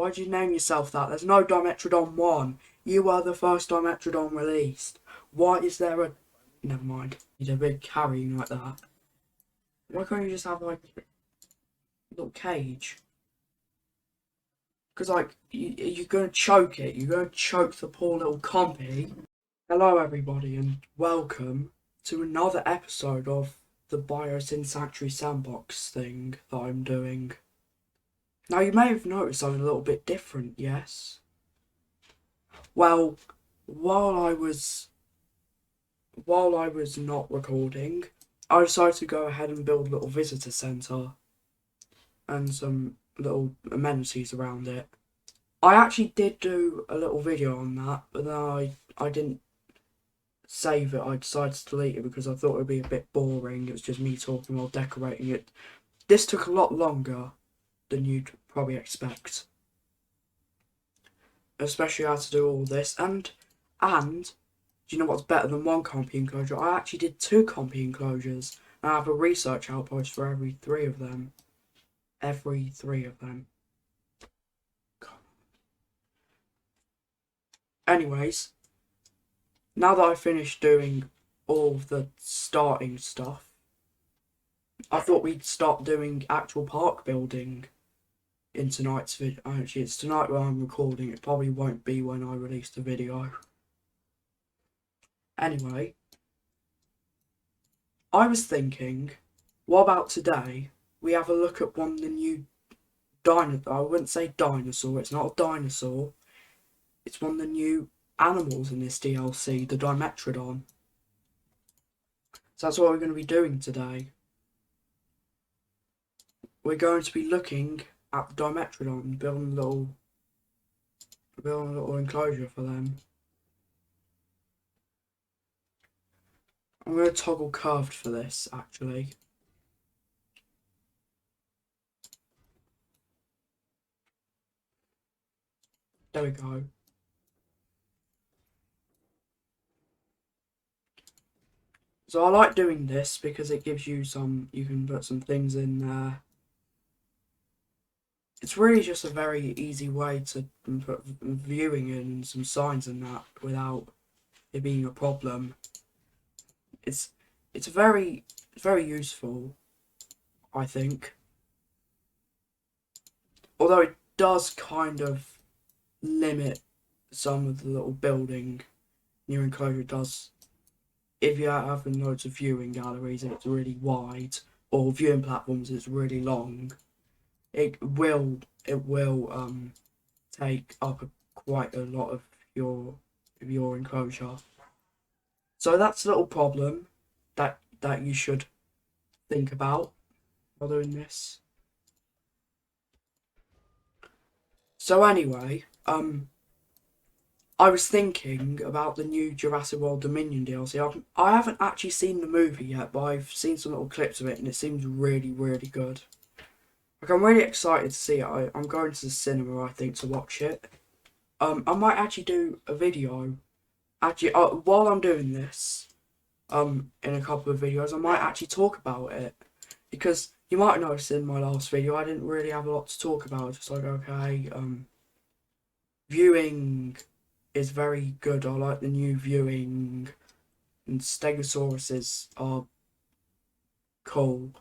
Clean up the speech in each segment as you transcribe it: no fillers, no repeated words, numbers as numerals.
Why'd you name yourself that? There's no Dimetrodon 1. You were the first Dimetrodon released. Why is there a... Never mind. He's a big carrying like that. Why can't you just have, like, a little cage? Because, like, you're going to choke it. You're going to choke the poor little compy. Hello, everybody, and welcome to another episode of the Biosyn Sanctuary Sandbox thing that I'm doing. Now, you may have noticed I'm a little bit different, yes? Well, while I was not recording, I decided to go ahead and build a little visitor centre and some little amenities around it. I actually did do a little video on that, but then I didn't save it. I decided to delete it because I thought it would be a bit boring. It was just me talking while decorating it. This took a lot longer than you'd probably expect. Especially how to do all this. And do you know what's better than one compy enclosure? I actually did 2 compy enclosures. And I have a research outpost for every 3 of them. Every 3 of them. Anyways, now that I've finished doing all of the starting stuff, I thought we'd start doing actual park building in tonight's video. Actually, it's tonight when I'm recording. It probably won't be when I release the video. Anyway, I was thinking, what about today we have a look at one of the new dinosaur. I wouldn't say dinosaur, it's not a dinosaur. It's one of the new animals in this DLC, the Dimetrodon. So that's what we're going to be doing today. We're going to be looking at the Dimetrodon, building a little enclosure for them. I'm going to toggle curved for this, actually. There we go. So I like doing this because it gives you you can put some things in there. It's really just a very easy way to put viewing in some signs and that without it being a problem. It's very useful, I think. Although it does kind of limit some of the little building in your enclosure. Does. If you're having loads of viewing galleries and it's really wide, or viewing platforms it's really long, it will take up quite a lot of your enclosure. So that's a little problem that you should think about while doing this. So anyway, I was thinking about the new Jurassic World Dominion DLC. I haven't actually seen the movie yet, but I've seen some little clips of it and it seems really, really good. Like, I'm really excited to see it. I'm going to the cinema, I think, to watch it. I might actually do a video. Actually, while I'm doing this, in a couple of videos, I might actually talk about it. Because you might notice in my last video, I didn't really have a lot to talk about. Just like, okay, viewing is very good. I like the new viewing, and stegosauruses are cool.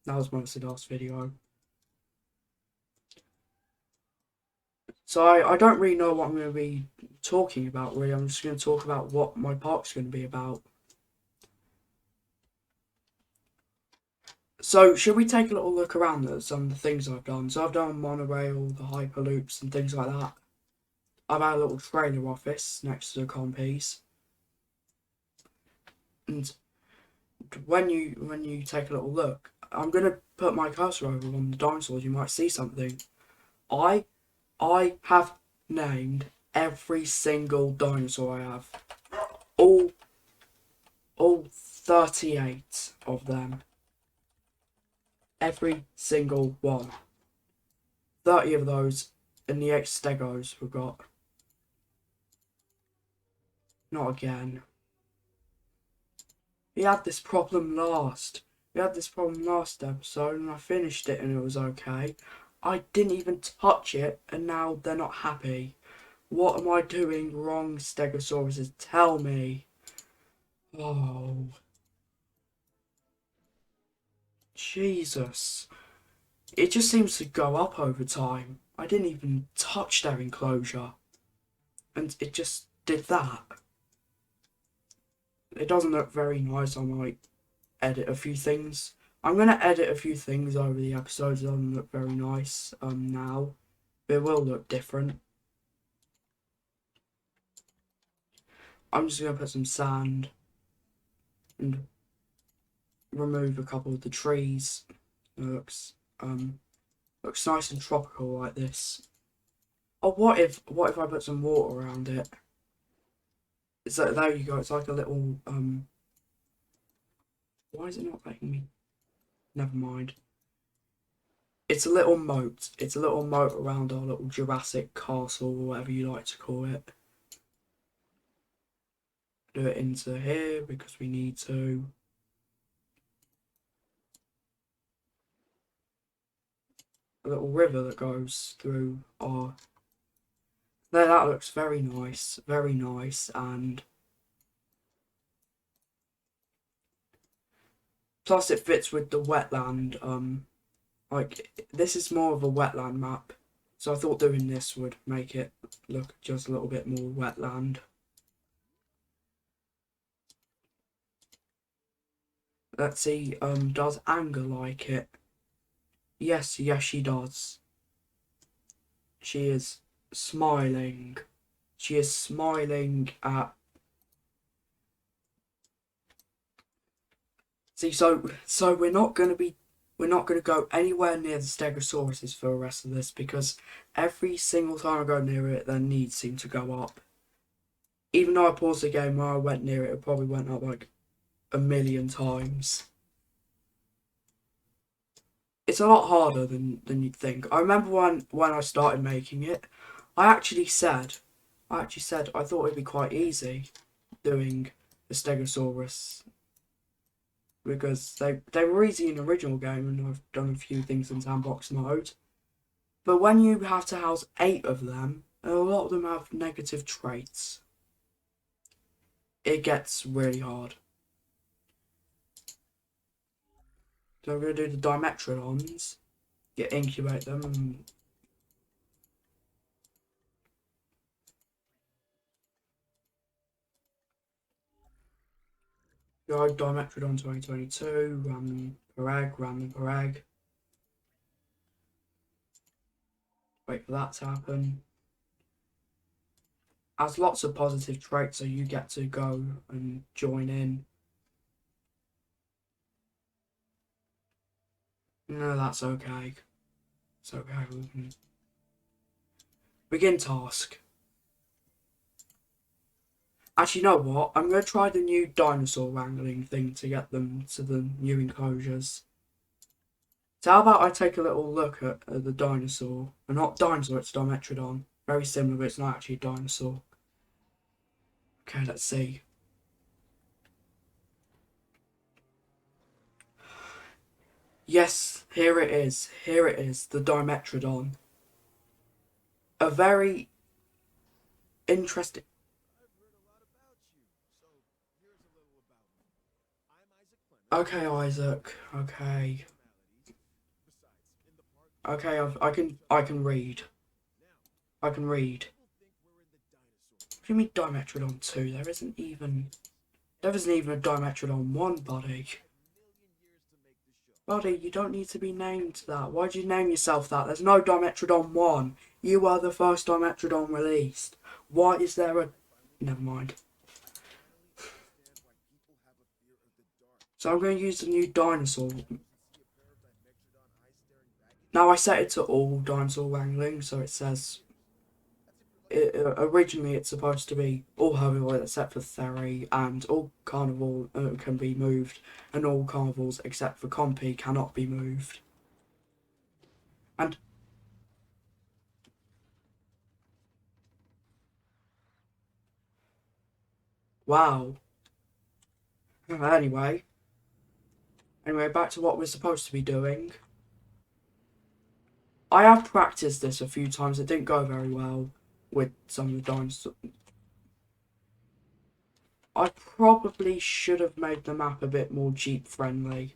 That was mostly the last video. So I don't really know what I'm going to be talking about, really. I'm just going to talk about what my park's going to be about. So, should we take a little look around at some of the things I've done? So I've done monorail, the hyperloops and things like that. I've had a little trailer office next to the compies. And when you take a little look, I'm going to put my cursor over on the dinosaurs. You might see something. I have named every single dinosaur I have. All 38 of them. Every single one. 30 of those in the 8 stegos we've got. Not again. We had this problem last. We had this problem last episode and I finished it and it was okay. I didn't even touch it, and now they're not happy. What am I doing wrong, Stegosauruses? Tell me. Oh, Jesus. It just seems to go up over time. I didn't even touch their enclosure, and it just did that. It doesn't look very nice. I might edit a few things. I'm going to edit a few things over the episodes. It doesn't look very nice now. It will look different. I'm just going to put some sand and remove a couple of the trees. It looks nice and tropical like this. Oh, what if I put some water around it? It's like, there you go. It's like a little Why is it not letting me? Never mind. It's a little moat. It's a little moat around our little Jurassic castle, or whatever you like to call it. Do it into here because we need to. A little river that goes through our. There, that looks very nice, and plus it fits with the wetland. Like this is more of a wetland map, so I thought doing this would make it look just a little bit more wetland. Let's see. Does Anger like it? Yes, she does. She is smiling. She is smiling at. See, so we're not gonna go anywhere near the Stegosauruses for the rest of this because every single time I go near it, their needs seem to go up. Even though I paused the game where I went near it, it probably went up like a million times. It's a lot harder than you'd think. I remember when I started making it, I actually said I thought it'd be quite easy doing the Stegosaurus because they were easy in the original game, and I've done a few things in Sandbox mode. But when you have to house 8 of them, and a lot of them have negative traits, it gets really hard. So I'm going to do the Dimetrodons, incubate them, and go Dimetrodon 2022, random per egg. Wait for that to happen. Has lots of positive traits, so you get to go and join in. No, that's okay. It's okay. We can begin task. Actually, you know what? I'm going to try the new dinosaur wrangling thing to get them to the new enclosures. So how about I take a little look at the dinosaur? Not dinosaur, it's Dimetrodon. Very similar, but it's not actually a dinosaur. Okay, let's see. Yes, here it is. Here it is, the Dimetrodon. A very interesting... Okay, Isaac. Okay. Okay, I can read. I can read. What do you mean Dimetrodon 2? There isn't even a Dimetrodon 1, buddy. Buddy, you don't need to be named that. Why'd you name yourself that? There's no Dimetrodon 1. You were the first Dimetrodon released. Why is there a... Never mind. So I'm going to use the new dinosaur. Now I set it to all dinosaur wrangling, so it says... originally it's supposed to be all herbivores except for Theory, and all carnivore can be moved, and all carnivores except for Compy cannot be moved. And wow. Anyway, back to what we're supposed to be doing. I have practiced this a few times. It didn't go very well with some of the dinosaurs. I probably should have made the map a bit more Jeep friendly.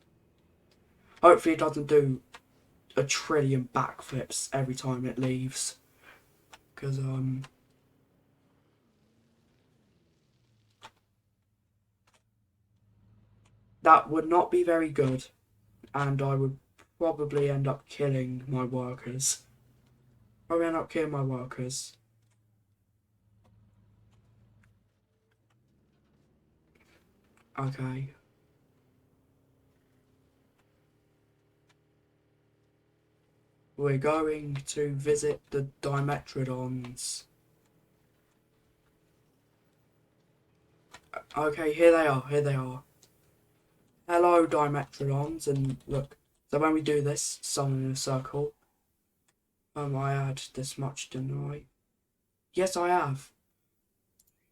Hopefully it doesn't do a trillion backflips every time it leaves. Because, that would not be very good. And I would probably end up killing my workers. Probably end up killing my workers. Okay. We're going to visit the Dimetrodons. Okay, here they are, here they are. Hello, Dimetrodons, and look. So when we do this, summon in a circle. I add this much, didn't I? Yes, I have.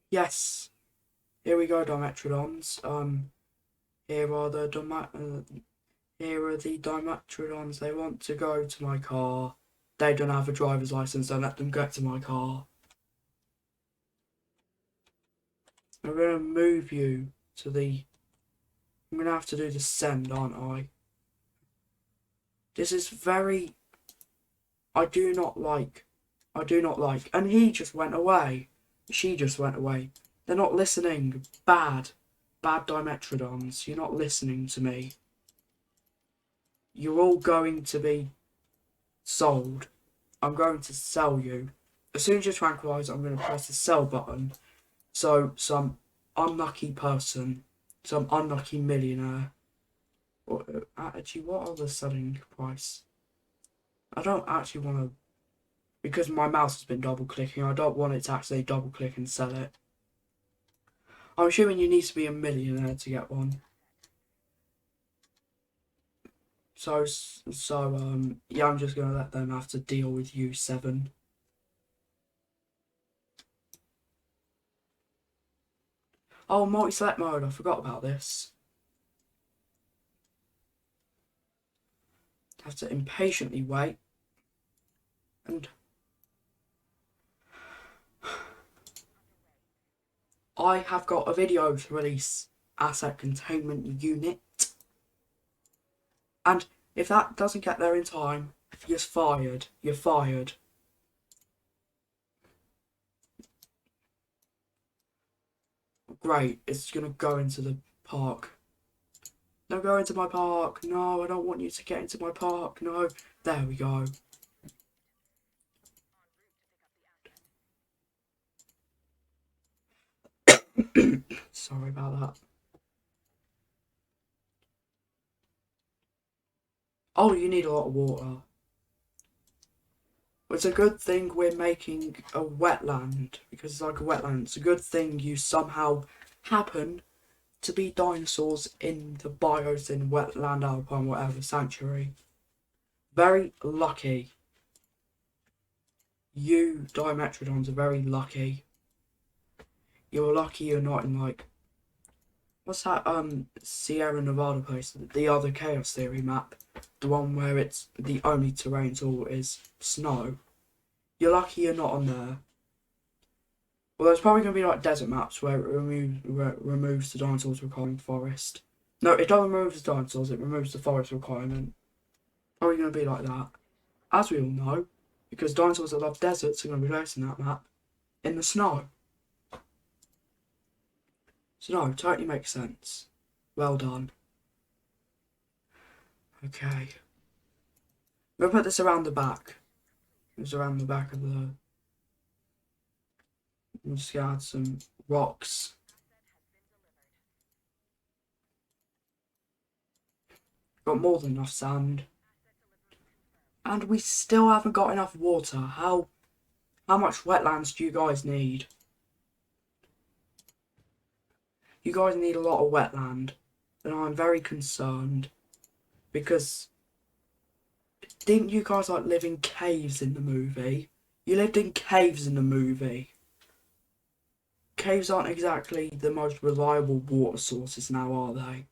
Yes. Here we go, Dimetrodons. Here are the Dimetrodons. They want to go to my car. They don't have a driver's license, so let them get to my car. I'm gonna move you to the... I'm gonna have to do the send, aren't I? This is very... I do not like. And he just went away. She just went away. They're not listening. Bad Dimetrodons. You're not listening to me. You're all going to be sold. I'm going to sell you. As soon as you're tranquilized, I'm going to press the sell button. So some unlucky person, some unlucky millionaire. Actually, what are the selling price? I don't actually want to, because my mouse has been double clicking, I don't want it to actually double click and sell it. I'm assuming you need to be a millionaire to get one. So yeah, I'm just gonna let them have to deal with you, 7. Oh, multi-select mode, I forgot about this. Have to impatiently wait. And I have got a video to release asset containment unit. And if that doesn't get there in time, you're fired. You're fired. Great, it's gonna go into the park. No, go into my park. No, I don't want you to get into my park. No, there we go. Sorry about that. Oh, you need a lot of water. It's a good thing we're making a wetland, because it's like a wetland. It's a good thing you somehow happen to be dinosaurs in the bios in wetland, alpine, whatever, sanctuary. Very lucky. You Dimetrodons are very lucky. You're lucky you're not in, like, what's that Sierra Nevada place? The other Chaos Theory map. The one where it's the only terrain tool is snow. You're lucky you're not on there. Well, there's probably going to be like desert maps where it removes the dinosaurs requiring forest. No, it doesn't remove the dinosaurs, it removes the forest requirement. Probably going to be like that. As we all know, because dinosaurs that love deserts are going to be placed in that map in the snow. So no, totally makes sense. Well done. Okay. I'm going to put this around the back. It's around the back of the... I'm just going to add some rocks. Got more than enough sand. And we still haven't got enough water. How much wetlands do you guys need? You guys need a lot of wetland. And I'm very concerned. Because didn't you guys like live in caves in the movie? You lived in caves in the movie. Caves aren't exactly the most reliable water sources now, are they?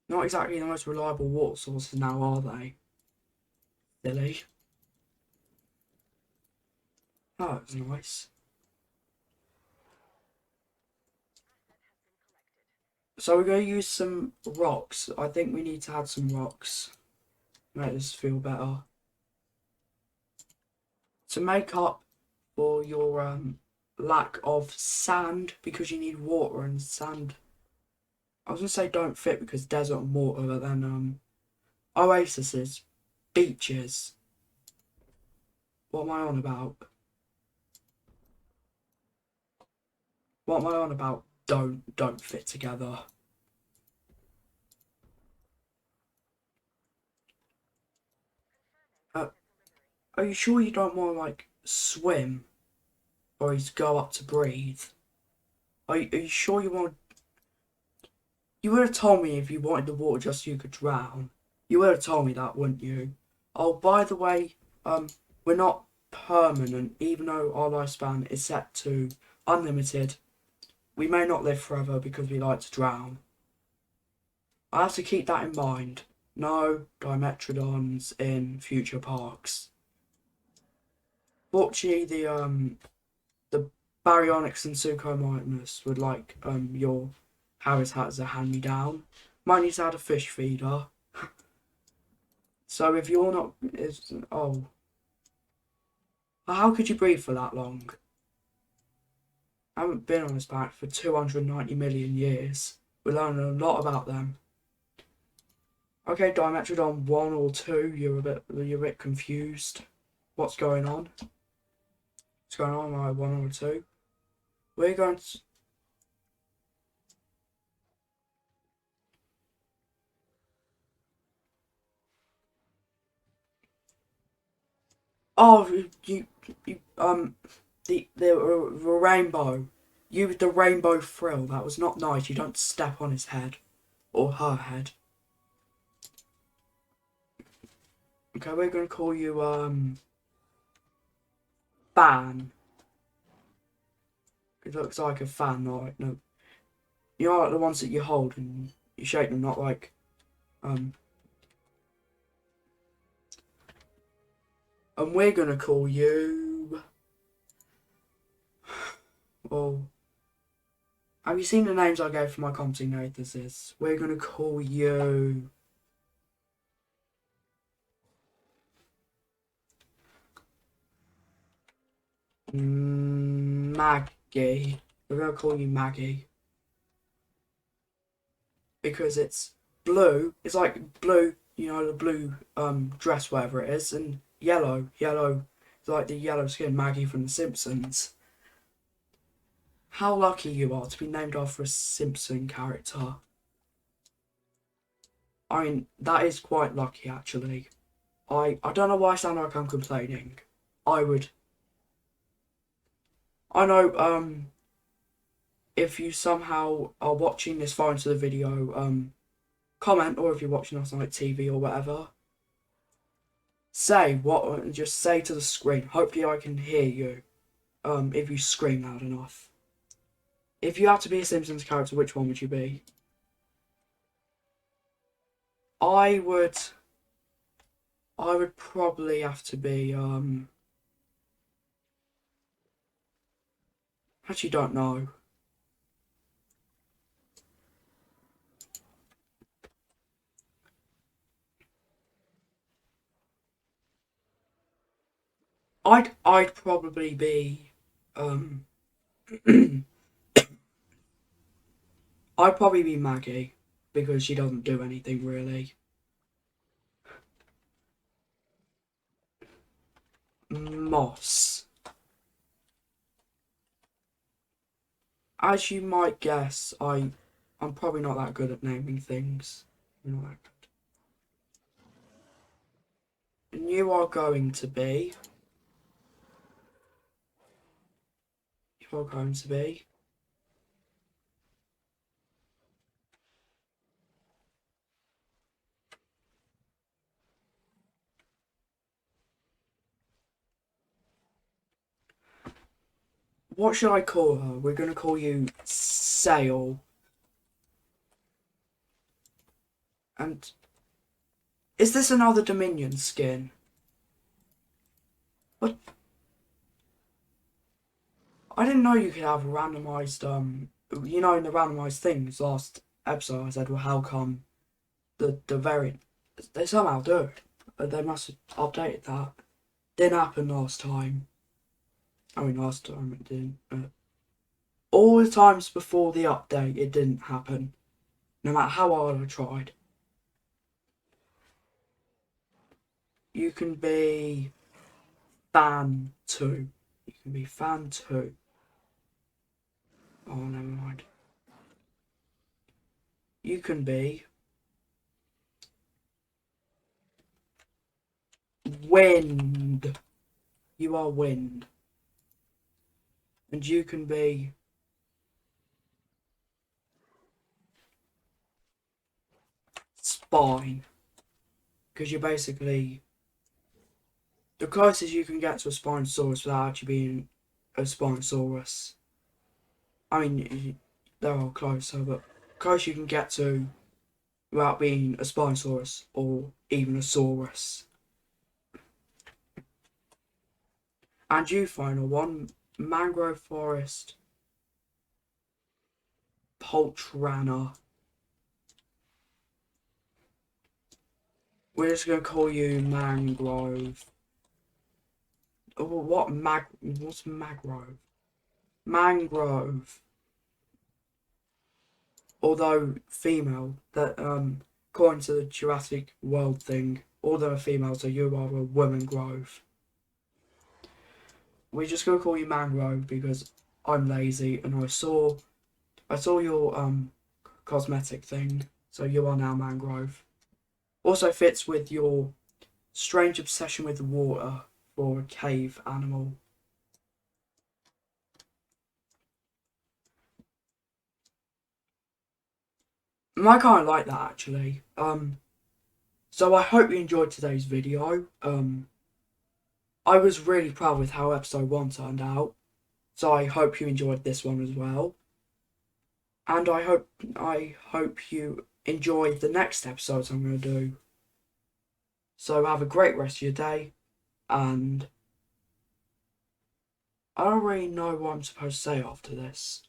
Not exactly the most reliable water sources now, are they? Silly. Oh, that was nice. So we're going to use some rocks. I think we need to add some rocks. Make this feel better. To make up for your lack of sand, because you need water, and sand, I was going to say don't fit because desert and water, but then oases, beaches. What am I on about? What am I on about? Don't fit together. Uh, are you sure you don't want to like swim or you go up to breathe? Are you sure you want? You would have told me if you wanted the water just so you could drown. You would have told me that, wouldn't you? Oh, by the way, we're not permanent, even though our lifespan is set to unlimited. We may not live forever because we like to drown. I have to keep that in mind. No Dimetrodons in future parks. Fortunately, the Baryonyx and Suchomimus would like your habitat as a hand-me-down. Might need to add a fish feeder. So if you're not, how could you breathe for that long? I haven't been on this planet for 290 million years. We're learning a lot about them. Okay, Dimetrodon 1 or 2, you're a bit confused. What's going on? What's going on, my 1 or 2? We're going to... Oh, the rainbow. You with the rainbow frill. That was not nice. You don't step on his head. Or her head. Okay, we're going to call you, Fan. It looks like a fan, right? No. You know, like the ones that you hold and you shake them, not like, and we're going to call you... Well, have you seen the names I gave for my compsognathus? We're going to call you... Maggie. We're going to call you Maggie. Because it's blue. It's like blue, you know, the blue dress, whatever it is, and yellow. Yellow is like the yellow skin Maggie from The Simpsons. How lucky you are to be named after a Simpson character. I mean, that is quite lucky, actually. I don't know why I sound like I'm complaining. I would... I know, if you somehow are watching this far into the video, comment, or if you're watching us on like TV or whatever, say what, just say to the screen. Hopefully I can hear you, if you scream loud enough. If you had to be a Simpsons character, which one would you be? I would probably have to be, actually don't know. I'd probably be, I'd probably be Maggie, because she doesn't do anything really. Moss. As you might guess, I'm probably not that good at naming things. I'm not that good. And you are going to be... You are going to be... What should I call her? We're going to call you Sail. And is this another Dominion skin? What? I didn't know you could have randomized, you know, in the randomized things last episode I said, well, how come the variant, they somehow do. They must have updated that. Didn't happen last time. I mean, last time it didn't. All the times before the update, it didn't happen. No matter how hard I tried. You can be fan 2. You can be fan 2. Oh, never mind. You can be wind. You are wind. And you can be spine. Because you're basically the closest you can get to a Spinosaurus without actually being a Spinosaurus. I mean, they're all closer, but close you can get to without being a Spinosaurus or even a Saurus. And you, final one, mangrove forest Poltrana. We're just gonna call you mangrove. Oh, what's mangrove? Mangrove. Although female, that according to the Jurassic World thing, although a female, so you are a woman grove. We're just gonna call you mangrove because I'm lazy and I saw your cosmetic thing, so you are now mangrove. Also fits with your strange obsession with water for a cave animal. And I kind of like that actually. So I hope you enjoyed today's video. I was really proud with how episode 1 turned out. So I hope you enjoyed this one as well. And I hope you enjoyed the next episodes I'm going to do. So have a great rest of your day, and I don't really know what I'm supposed to say after this.